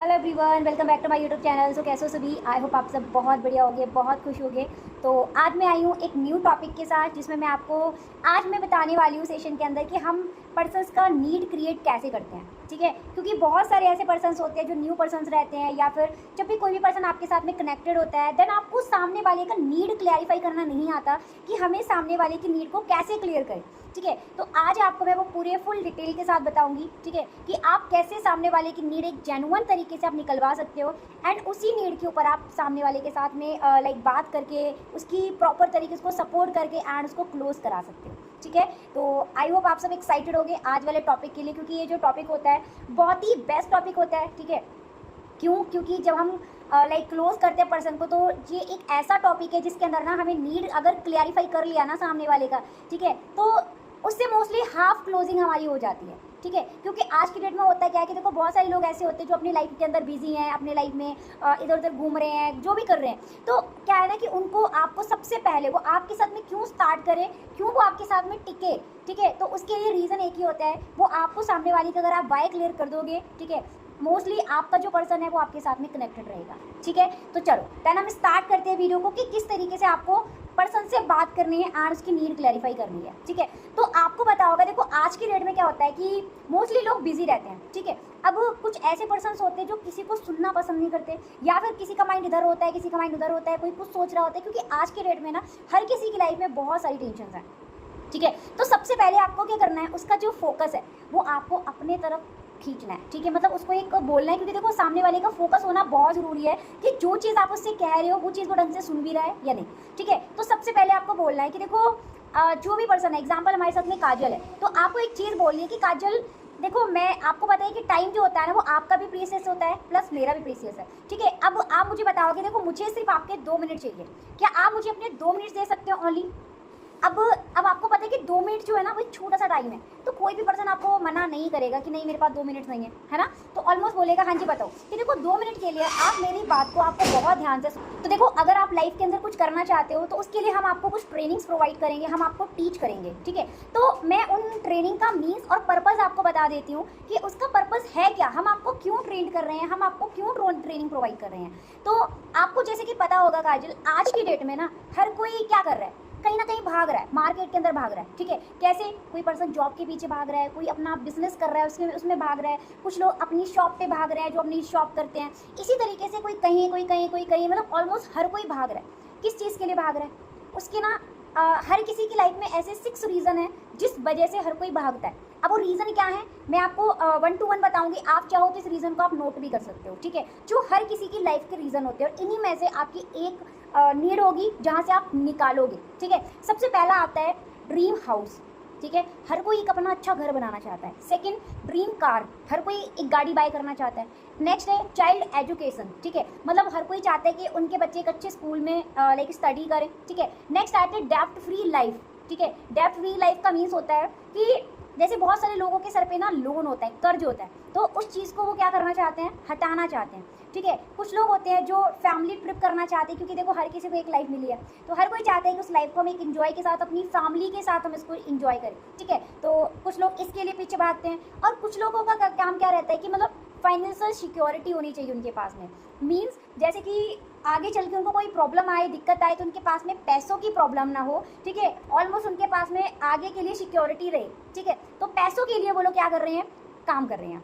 Hello everyone, welcome back to my YouTube channel. So कैसे हो सभी? आई होप आप सब बहुत बढ़िया होंगे, बहुत खुश होंगे। तो आज मैं आई हूँ एक न्यू टॉपिक के साथ, जिसमें मैं बताने वाली हूँ सेशन के अंदर कि हम पर्सन्स का नीड क्रिएट कैसे करते हैं। ठीक है, क्योंकि बहुत सारे ऐसे पर्सन्स होते हैं जो न्यू पर्सन्स रहते हैं, या फिर जब भी कोई भी पर्सन आपके साथ में कनेक्टेड होता है, देन आपको सामने वाले का नीड क्लैरिफाई करना नहीं आता कि हमें सामने वाले की नीड को कैसे क्लियर करें। ठीक है, तो आज आपको मैं वो पूरे फुल डिटेल के साथ बताऊंगी। ठीक है, कि आप कैसे सामने वाले की नीड एक जेन्युइन तरीके से आप निकलवा सकते हो, एंड उसी नीड के ऊपर आप सामने वाले के साथ में बात करके उसकी प्रॉपर तरीके से सपोर्ट करके एंड उसको क्लोज करा सकते हो। ठीक है, तो आई होप आप सब एक्साइटेड होंगे आज वाले टॉपिक के लिए, क्योंकि ये जो टॉपिक होता है बहुत ही बेस्ट टॉपिक होता है। ठीक है, क्यों? क्योंकि जब हम क्लोज करते हैं पर्सन को, तो ये एक ऐसा टॉपिक है जिसके अंदर ना हमें नीड अगर क्लियरिफाई कर लिया ना सामने वाले का, ठीक है, तो उससे मोस्टली हाफ क्लोजिंग हमारी हो जाती है। ठीक है, क्योंकि आज की डेट में होता है क्या है कि देखो बहुत सारे लोग ऐसे होते हैं जो अपनी लाइफ के अंदर बिजी हैं, अपने लाइफ में इधर उधर घूम रहे हैं, जो भी कर रहे हैं। तो क्या है ना कि उनको आपको सबसे पहले वो आपके साथ में क्यों स्टार्ट करें, क्यों वो आपके साथ में टिके। ठीक है, तो उसके लिए रीज़न एक ही होता है, वो आपको सामने वाली का अगर आप वाई क्लियर कर दोगे, ठीक है, मोस्टली आपका जो पर्सन है वो आपके साथ में कनेक्टेड रहेगा। ठीक है, तो चलो देन हम स्टार्ट करते हैं वीडियो को कि किस तरीके से आपको पर्सन से बात करनी है एंड उसकी नीड क्लैरिफाई करनी है। ठीक है, तो आपको पता होगा, देखो आज की डेट में क्या होता है कि मोस्टली लोग बिजी रहते हैं। ठीक है, अब कुछ ऐसे पर्सन होते हैं जो किसी को सुनना पसंद नहीं करते, या फिर किसी का माइंड इधर होता है, किसी का माइंड उधर होता है, कोई कुछ सोच रहा होता है, क्योंकि आज के डेट में ना हर किसी की लाइफ में बहुत सारी टेंशन है। ठीक है, तो सबसे पहले आपको क्या करना है, उसका जो फोकस है वो आपको अपने तरफ खींचना है। ठीक है, मतलब उसको एक बोलना है, क्योंकि देखो सामने वाले का फोकस होना बहुत जरूरी है कि जो चीज़ आप उससे कह रहे हो वो चीज़ वो ढंग से सुन भी रहा है या नहीं। ठीक है, तो सबसे पहले आपको बोलना है कि देखो जो भी पर्सन है, एग्जाम्पल हमारे साथ में काजल है, तो आपको एक चीज़ बोलनी है कि काजल देखो, मैं आपको पता है कि टाइम जो होता है ना वो आपका भी प्रीसियस होता है, प्लस मेरा भी प्रीसियस है। ठीक है, अब आप मुझे बताओगे, देखो मुझे सिर्फ आपके 2 मिनट चाहिए, क्या आप मुझे अपने 2 मिनट दे सकते हो ओनली? अब आपको पता है कि 2 मिनट जो है ना वो एक छोटा सा टाइम है, तो कोई भी पर्सन आपको मना नहीं करेगा कि नहीं मेरे पास 2 मिनट नहीं है ना, तो ऑलमोस्ट बोलेगा हाँ जी बताओ। कि देखो 2 मिनट के लिए आप मेरी बात को आपको बहुत ध्यान से तो देखो, अगर आप लाइफ के अंदर कुछ करना चाहते हो तो उसके लिए हम आपको कुछ ट्रेनिंग्स प्रोवाइड करेंगे, हम आपको टीच करेंगे। ठीक है, तो मैं उन ट्रेनिंग का मीन्स और पर्पज़ आपको बता देती हूँ कि उसका पर्पज़ है क्या, हम आपको क्यों ट्रेन कर रहे हैं, हम आपको क्यों ट्रेनिंग प्रोवाइड कर रहे हैं। तो आपको जैसे कि पता होगा काजल, आज की डेट में ना हर कोई क्या कर रहा है, कहीं ना कहीं भाग रहा है, मार्केट के अंदर भाग रहा है। ठीक है, कैसे? कोई पर्सन जॉब के पीछे भाग रहा है, कोई अपना बिजनेस कर रहा है उसमें भाग रहा है, कुछ लोग अपनी शॉप पे भाग रहे हैं जो अपनी शॉप करते हैं, इसी तरीके से कोई कहीं कोई कहीं कोई कहीं, मतलब ऑलमोस्ट हर कोई भाग रहा है। किस चीज़ के लिए भाग रहा है? उसके ना हर किसी की लाइफ में ऐसे 6 रीज़न है जिस वजह से हर कोई भागता है। अब वो रीज़न क्या है मैं आपको 1 to 1 बताऊंगी, आप चाहो तो इस रीज़न को आप नोट भी कर सकते हो। ठीक है, जो हर किसी की लाइफ के रीज़न होते हैं, और इन्हीं में से आपकी एक नीड होगी जहाँ से आप निकालोगे। ठीक है, सबसे पहला आता है ड्रीम हाउस। ठीक है, हर कोई एक अपना अच्छा घर बनाना चाहता है। सेकंड, ड्रीम कार, हर कोई एक गाड़ी बाय करना चाहता है। नेक्स्ट है चाइल्ड एजुकेशन। ठीक है, मतलब हर कोई चाहता है कि उनके बच्चे एक अच्छे स्कूल में स्टडी करें। ठीक है, नेक्स्ट आते हैं डेप्ट फ्री लाइफ। ठीक है, डेप्ट फ्री लाइफ का मीन्स होता है कि जैसे बहुत सारे लोगों के सर पे ना लोन होता है, कर्ज होता है, तो उस चीज़ को वो क्या करना चाहते हैं, हटाना चाहते हैं। ठीक है, कुछ लोग होते हैं जो फैमिली ट्रिप करना चाहते हैं, क्योंकि देखो हर किसी को एक लाइफ मिली है, तो हर कोई चाहता है कि उस लाइफ को हम एक इन्जॉय के साथ, अपनी फैमिली के साथ हम इसको इन्जॉय करें। ठीक है, तो कुछ लोग इसके लिए पीछे भागते हैं, और कुछ लोगों का काम क्या रहता है कि मतलब फाइनेंशियल सिक्योरिटी होनी चाहिए उनके पास में। मीन्स जैसे कि आगे चल के उनको कोई प्रॉब्लम आए, दिक्कत आए, तो उनके पास में पैसों की प्रॉब्लम ना हो। ठीक है, ऑलमोस्ट उनके पास में आगे के लिए सिक्योरिटी रहे। ठीक है, तो पैसों के लिए वो लोग क्या कर रहे हैं, काम कर रहे हैं।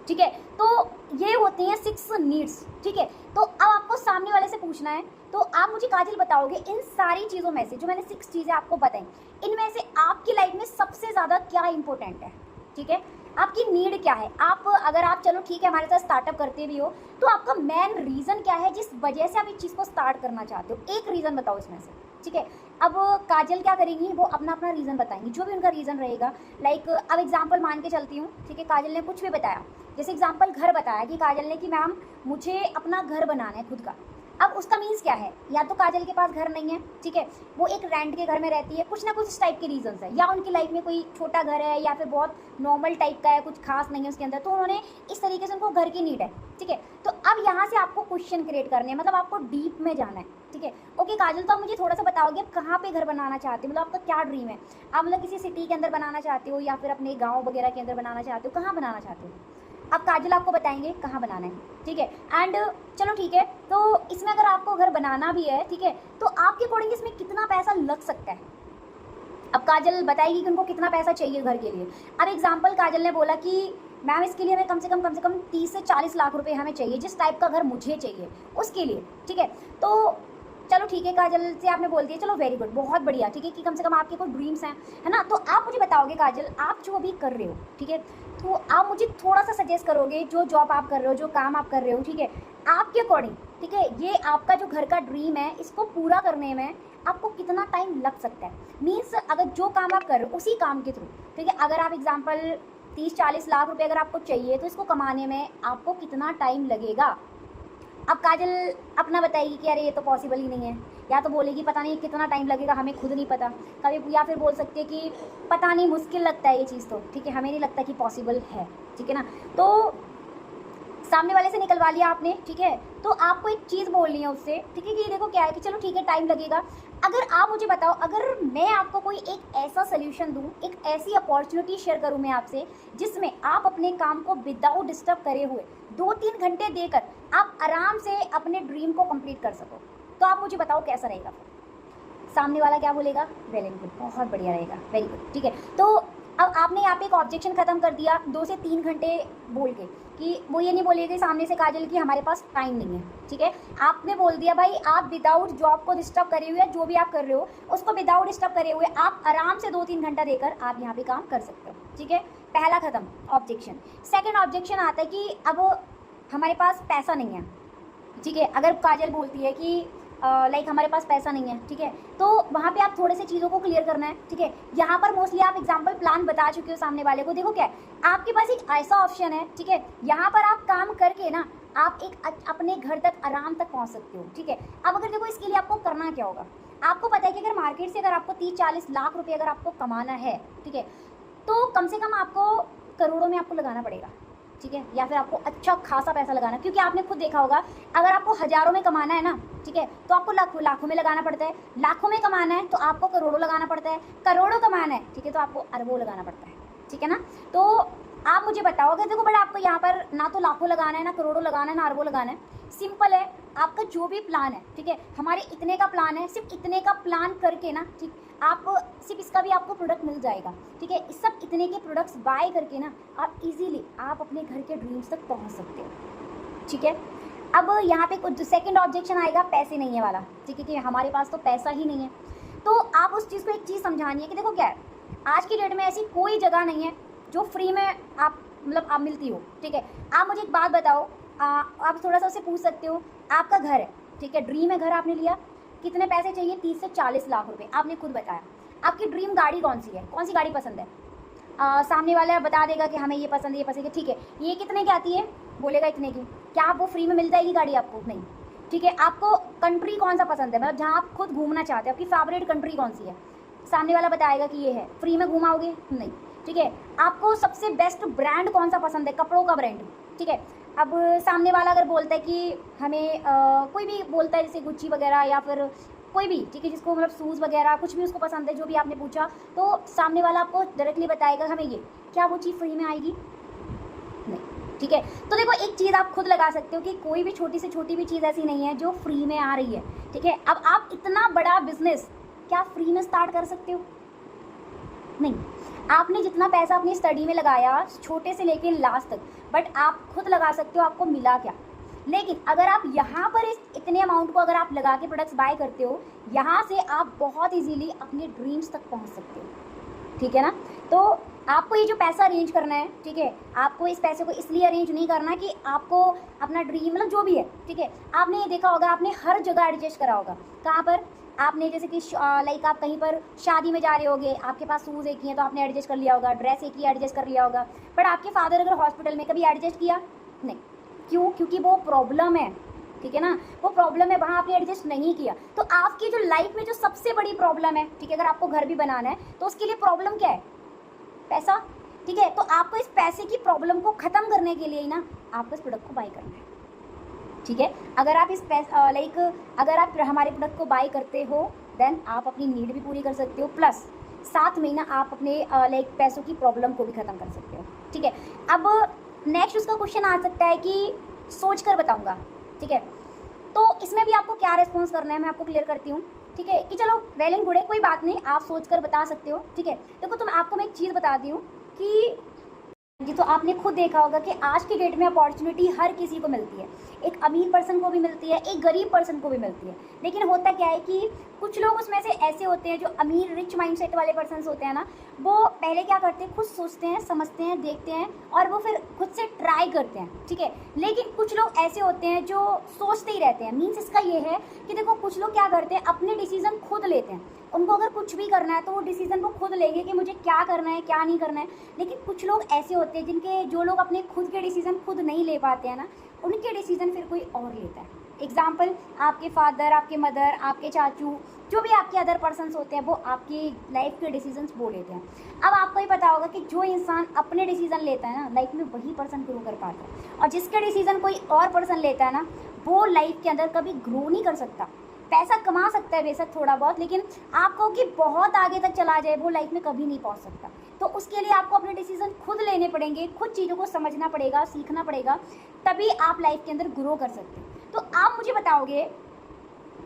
ठीक है, तो ये होती हैं 6 नीड्स। ठीक है, तो अब आपको सामने वाले से पूछना है, तो आप मुझे काजल बताओगे इन सारी चीज़ों में से जो मैंने 6 चीज़ें आपको बताई, इनमें से आपकी लाइफ में सबसे ज़्यादा क्या इंपॉर्टेंट है? ठीक है, आपकी नीड क्या है? आप अगर आप चलो ठीक है हमारे साथ स्टार्टअप करते भी हो, तो आपका मेन रीज़न क्या है जिस वजह से आप इस चीज़ को स्टार्ट करना चाहते हो? एक रीज़न बताओ इसमें से। ठीक है, अब काजल क्या करेंगी, वो अपना अपना रीज़न बताएंगी, जो भी उनका रीज़न रहेगा। अब एग्जाम्पल मान के चलती हूँ। ठीक है, काजल ने कुछ भी बताया, जैसे एग्जाम्पल घर बताया कि काजल ने कि मैम मुझे अपना घर बनाना है खुद का। अब उसका मीन्स क्या है, या तो काजल के पास घर नहीं है, ठीक है, वो एक रेंट के घर में रहती है, कुछ ना कुछ इस टाइप के रीजंस है, या उनकी लाइफ में कोई छोटा घर है, या फिर बहुत नॉर्मल टाइप का है, कुछ खास नहीं है उसके अंदर, तो उन्होंने इस तरीके से उनको घर की नीड है। ठीक है, तो अब यहाँ से आपको क्वेश्चन क्रिएट करने हैं, मतलब आपको डीप में जाना है। ठीक है, ओके काजल, तो आप मुझे थोड़ा सा बताओगे आप कहाँ पे घर बनाना चाहते हो, मतलब आपका क्या ड्रीम है? आप मतलब किसी सिटी के अंदर बनाना चाहते हो, या फिर अपने गाँव वगैरह के अंदर बनाना चाहते हो, कहाँ बनाना चाहते हो? अब काजल आपको बताएंगे कहाँ बनाना है, ठीक है। एंड चलो ठीक है, तो इसमें अगर आपको घर बनाना भी है, ठीक है, तो आपके अकॉर्डिंग इसमें कितना पैसा लग सकता है। अब काजल बताएगी कि उनको कितना पैसा चाहिए घर के लिए। अब एग्जाम्पल काजल ने बोला कि मैम इसके लिए हमें कम से कम 30 से 40 लाख रुपए हमें चाहिए, जिस टाइप का घर मुझे चाहिए उसके लिए, ठीक है। तो चलो ठीक है, काजल से आपने बोल दिया, चलो वेरी गुड, बहुत बढ़िया, ठीक है, कि कम से कम आपके कोई ड्रीम्स हैं, है ना। तो आप मुझे बताओगे काजल, आप जो अभी कर रहे हो, ठीक है, तो आप मुझे थोड़ा सा सजेस्ट करोगे, जो जॉब आप कर रहे हो, जो काम आप कर रहे हो, ठीक है, आपके अकॉर्डिंग, ठीक है, ये आपका जो घर का ड्रीम है, इसको पूरा करने में आपको कितना टाइम लग सकता है। मीन्स अगर जो काम आप कर रहे हो उसी काम के थ्रू, ठीक है, अगर आप एग्जाम्पल 30-40 लाख रुपए अगर आपको चाहिए, तो इसको कमाने में आपको कितना टाइम लगेगा। अब काजल अपना बताएगी कि अरे ये तो पॉसिबल ही नहीं है, या तो बोलेगी पता नहीं कितना टाइम लगेगा, हमें खुद नहीं पता कभी, या फिर बोल सकती है कि पता नहीं मुश्किल लगता है ये चीज़, तो ठीक है, हमें नहीं लगता कि पॉसिबल है, ठीक है ना। तो सामने वाले से निकलवा लिया आपने, ठीक है, तो आपको एक चीज़ बोलनी है उससे, ठीक है, कि देखो क्या है कि चलो ठीक है टाइम लगेगा। अगर आप मुझे बताओ, अगर मैं आपको कोई एक ऐसा सोल्यूशन दूं, एक ऐसी अपॉर्चुनिटी शेयर करूं मैं आपसे, जिसमें आप अपने काम को विदाउट डिस्टर्ब करे हुए 2-3 घंटे देकर आप आराम से अपने ड्रीम को कंप्लीट कर सको, तो आप मुझे बताओ कैसा रहेगा। सामने वाला क्या बोलेगा, वेल एंड गुड, बहुत बढ़िया रहेगा, वेरी गुड, ठीक है। तो अब आपने यहाँ पे एक ऑब्जेक्शन खत्म कर दिया 2 से 3 घंटे बोल के, कि वो ये नहीं बोलेगी सामने से काजल कि हमारे पास टाइम नहीं है, ठीक है। आपने बोल दिया भाई आप विदाउट जॉब को डिस्टर्ब करे हुए, जो भी आप कर रहे हो उसको विदाउट डिस्टर्ब करे हुए आप आराम से 2-3 घंटा देकर आप यहाँ पे काम कर सकते हो, ठीक है। पहला खत्म ऑब्जेक्शन। सेकेंड ऑब्जेक्शन आता है कि अब हमारे पास पैसा नहीं है, ठीक है। अगर काजल बोलती है कि लाइक हमारे पास पैसा नहीं है, ठीक है, तो वहाँ पे आप थोड़े से चीज़ों को क्लियर करना है, ठीक है। यहाँ पर मोस्टली आप एग्जांपल प्लान बता चुके हो सामने वाले को, देखो क्या है, आपके पास एक ऐसा ऑप्शन है, ठीक है, यहाँ पर आप काम करके ना आप एक अपने घर तक आराम तक पहुँच सकते हो, ठीक है। अब अगर देखो इसके लिए आपको करना क्या होगा, आपको पता है कि अगर मार्केट से अगर आपको 30-40 लाख रुपये अगर आपको कमाना है, ठीक है, तो कम से कम आपको करोड़ों में आपको लगाना पड़ेगा, ठीक है, या फिर आपको अच्छा खासा पैसा लगाना, क्योंकि आपने खुद देखा होगा अगर आपको हज़ारों में कमाना है ना, ठीक है, तो आपको लाखों में लगाना पड़ता है, लाखों में कमाना है तो आपको करोड़ों लगाना पड़ता है, करोड़ों कमाना है, ठीक है, तो आपको अरबों लगाना पड़ता है, ठीक है ना। तो आप मुझे बताओ, अगर देखो बट आपको यहाँ पर ना तो लाखों लगाना है, ना करोड़ों लगाना है, ना अरबों लगाना है, सिंपल है, आपका जो भी प्लान है, ठीक है, हमारे इतने का प्लान है, सिर्फ इतने का प्लान करके ना, ठीक, आप सिर्फ इसका भी आपको प्रोडक्ट मिल जाएगा, ठीक है, इस सब इतने के प्रोडक्ट्स बाय करके ना आप इजीली आप अपने घर के ड्रीम्स तक पहुंच सकते हो, ठीक है। अब यहाँ पे कुछ सेकंड ऑब्जेक्शन आएगा, पैसे नहीं है वाला, ठीक है, कि हमारे पास तो पैसा ही नहीं है। तो आप उस चीज़ को एक चीज़ समझानी है कि देखो क्या है, आज की डेट में ऐसी कोई जगह नहीं है जो फ्री में आप मतलब आप मिलती हो, ठीक है। आप मुझे एक बात बताओ, आप थोड़ा सा उससे पूछ सकते हो, आपका घर है, ठीक है, ड्रीम है घर आपने लिया, कितने पैसे चाहिए, 30 से 40 लाख रुपए, आपने खुद बताया। आपकी ड्रीम गाड़ी कौन सी है, कौन सी गाड़ी पसंद है, सामने वाला बता देगा कि हमें ये पसंद है, ये पसंद है, ठीक है, ये कितने की आती है, बोलेगा इतने की, क्या आप वो फ्री में मिल जाएगी गाड़ी आपको, नहीं, ठीक है। आपको कंट्री कौन सा पसंद है, मतलब जहाँ आप खुद घूमना चाहते हो, आपकी फेवरेट कंट्री कौन सी है, सामने वाला बताएगा कि ये है, फ्री में घुमाओगे, नहीं, ठीक है। आपको सबसे बेस्ट ब्रांड कौन सा पसंद है, कपड़ों का ब्रांड, ठीक है। अब सामने वाला अगर बोलता है कि हमें कोई भी बोलता है जैसे गुच्ची वगैरह या फिर कोई भी, ठीक है, जिसको मतलब शूज़ वगैरह कुछ भी उसको पसंद है, जो भी आपने पूछा, तो सामने वाला आपको डायरेक्टली बताएगा हमें ये, क्या वो चीज़ फ्री में आएगी, नहीं, ठीक है। तो देखो एक चीज़ आप खुद लगा सकते हो कि कोई भी छोटी से छोटी भी चीज़ ऐसी नहीं है जो फ्री में आ रही है, ठीक है। अब आप इतना बड़ा बिजनेस क्या फ्री में स्टार्ट कर सकते हो, नहीं। आपने जितना पैसा अपनी स्टडी में लगाया छोटे से लेके लास्ट तक, बट आप खुद लगा सकते हो आपको मिला क्या। लेकिन अगर आप यहाँ पर इस इतने अमाउंट को अगर आप लगा के प्रोडक्ट्स बाय करते हो, यहाँ से आप बहुत इजीली अपने ड्रीम्स तक पहुँच सकते हो, ठीक है ना। तो आपको ये जो पैसा अरेंज करना है, ठीक है, आपको इस पैसे को इसलिए अरेंज नहीं करना कि आपको अपना ड्रीम मतलब जो भी है, ठीक है, आपने ये देखा होगा, आपने हर जगह एडजस्ट करा होगा, कहाँ पर आपने जैसे कि लाइक आप कहीं पर शादी में जा रहे होगे, आपके पास शूज़ एक ही हैं तो आपने एडजस्ट कर लिया होगा, ड्रेस एक ही एडजस्ट कर लिया होगा, बट आपके फादर अगर हॉस्पिटल में कभी एडजस्ट किया नहीं, क्यों, क्योंकि वो प्रॉब्लम है, ठीक है ना, वो प्रॉब्लम है, वहाँ आपने एडजस्ट नहीं किया। तो आपकी जो लाइफ में जो सबसे बड़ी प्रॉब्लम है, ठीक है, अगर आपको घर भी बनाना है तो उसके लिए प्रॉब्लम क्या है, पैसा, ठीक है। तो आपको इस पैसे की प्रॉब्लम को ख़त्म करने के लिए ही ना आपको इस प्रोडक्ट को बाय करना है, ठीक है। अगर आप इस लाइक अगर आप हमारे प्रोडक्ट को बाय करते हो देन आप अपनी नीड भी पूरी कर सकते हो, प्लस साथ में ना आप अपने लाइक पैसों की प्रॉब्लम को भी ख़त्म कर सकते हो, ठीक है। अब नेक्स्ट उसका क्वेश्चन आ सकता है कि सोच कर बताऊँगा, ठीक है। तो इसमें भी आपको क्या रिस्पॉन्स करना है मैं आपको क्लियर करती हूँ, ठीक है। कि चलो वेल एंड गुड है, कोई बात नहीं, आप सोच कर बता सकते हो, ठीक है। देखो तो आपको मैं एक चीज़ बताती हूँ कि जी, तो आपने खुद देखा होगा कि आज की डेट में अपॉर्चुनिटी हर किसी को मिलती है। एक अमीर पर्सन को भी मिलती है, एक गरीब पर्सन को भी मिलती है। लेकिन होता क्या है कि कुछ लोग उसमें से ऐसे होते हैं जो अमीर रिच माइंडसेट वाले पर्सन्स होते हैं ना, वो पहले क्या करते हैं, खुद सोचते हैं, समझते हैं, देखते हैं और वो फिर खुद से ट्राई करते हैं, ठीक है। लेकिन कुछ लोग ऐसे होते हैं जो सोचते ही रहते हैं। मीन्स इसका ये है कि देखो कुछ लोग क्या करते हैं, अपने डिसीजन खुद लेते हैं। उनको अगर कुछ भी करना है तो वो डिसीजन वो खुद लेंगे कि मुझे क्या करना है क्या नहीं करना है। लेकिन कुछ लोग ऐसे होते हैं जो लोग अपने खुद के डिसीजन खुद नहीं ले पाते हैं ना, उनके डिसीजन फिर कोई और लेता है। एग्जाम्पल, आपके फादर, आपके मदर, आपके चाचू, जो भी आपके अदर पर्सन्स होते हैं वो आपकी लाइफ के डिसीजंस वो लेते हैं। अब आपको ही पता होगा कि जो इंसान अपने डिसीजन लेता है ना, लाइफ में वही पर्सन ग्रो कर पाता है। और जिसके डिसीजन कोई और पर्सन लेता है ना, वो लाइफ के अंदर कभी ग्रो नहीं कर सकता। पैसा कमा सकता है बेशक थोड़ा बहुत, लेकिन आपको कि बहुत आगे तक चला जाए वो लाइफ में कभी नहीं पहुंच सकता। तो उसके लिए आपको अपने डिसीजन खुद लेने पड़ेंगे, खुद चीज़ों को समझना पड़ेगा, सीखना पड़ेगा, तभी आप लाइफ के अंदर ग्रो कर सकते हैं। तो आप मुझे बताओगे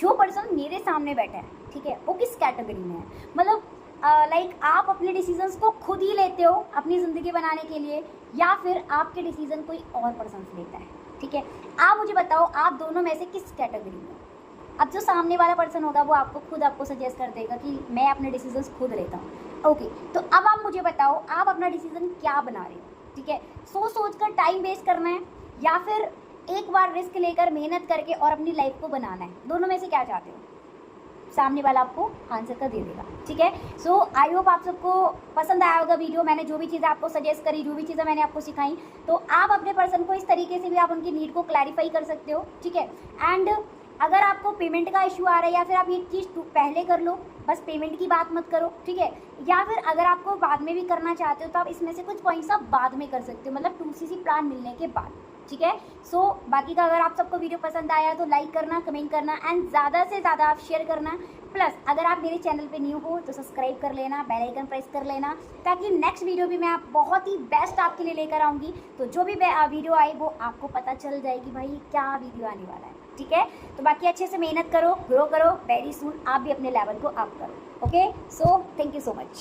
जो पर्सन मेरे सामने बैठा है, ठीक है, वो किस कैटेगरी में है। मतलब लाइक आप अपने डिसीजंस को खुद ही लेते हो अपनी ज़िंदगी बनाने के लिए, या फिर आपके डिसीजन कोई और पर्सन लेता है, ठीक है। आप मुझे बताओ आप दोनों में से किस कैटेगरी में। अब जो सामने वाला पर्सन होगा वो आपको सजेस्ट कर देगा कि मैं अपने डिसीजंस खुद लेता हूँ। ओके, तो अब आप मुझे बताओ आप अपना डिसीजन क्या बना रहे हो, ठीक है। सोच कर टाइम वेस्ट करना है, या फिर एक बार रिस्क लेकर मेहनत करके और अपनी लाइफ को बनाना है। दोनों में से क्या चाहते हो, सामने वाला आपको आंसर कर दे देगा, ठीक है। सो आई होप आप सबको पसंद आया होगा वीडियो। मैंने जो भी चीज़ें आपको सजेस्ट करी, जो भी चीज़ें मैंने आपको सिखाई, तो आप अपने पर्सन को इस तरीके से भी आप उनकी नीड को क्लैरिफाई कर सकते हो, ठीक है। एंड अगर आपको पेमेंट का इशू आ रहा है, या फिर आप ये चीज़ पहले कर लो, बस पेमेंट की बात मत करो, ठीक है। या फिर अगर आपको बाद में भी करना चाहते हो तो आप इसमें से कुछ पॉइंट्स आप बाद में कर सकते हो, मतलब 2CC प्लान मिलने के बाद, ठीक है। सो बाकी का अगर आप सबको वीडियो पसंद आया तो लाइक करना, कमेंट करना एंड ज़्यादा से ज़्यादा आप शेयर करना। प्लस अगर आप मेरे चैनल पे न्यू हो तो सब्सक्राइब कर लेना, बेल आइकन प्रेस कर लेना, ताकि नेक्स्ट वीडियो भी मैं आप बहुत ही बेस्ट आपके लिए लेकर आऊँगी। तो जो भी वीडियो आई वो आपको पता चल जाएगी भाई क्या वीडियो आने वाला है, ठीक है। तो बाकी अच्छे से मेहनत करो, ग्रो करो, वेरी सून आप भी अपने लेवल को अप करो। Okay, so thank you so much.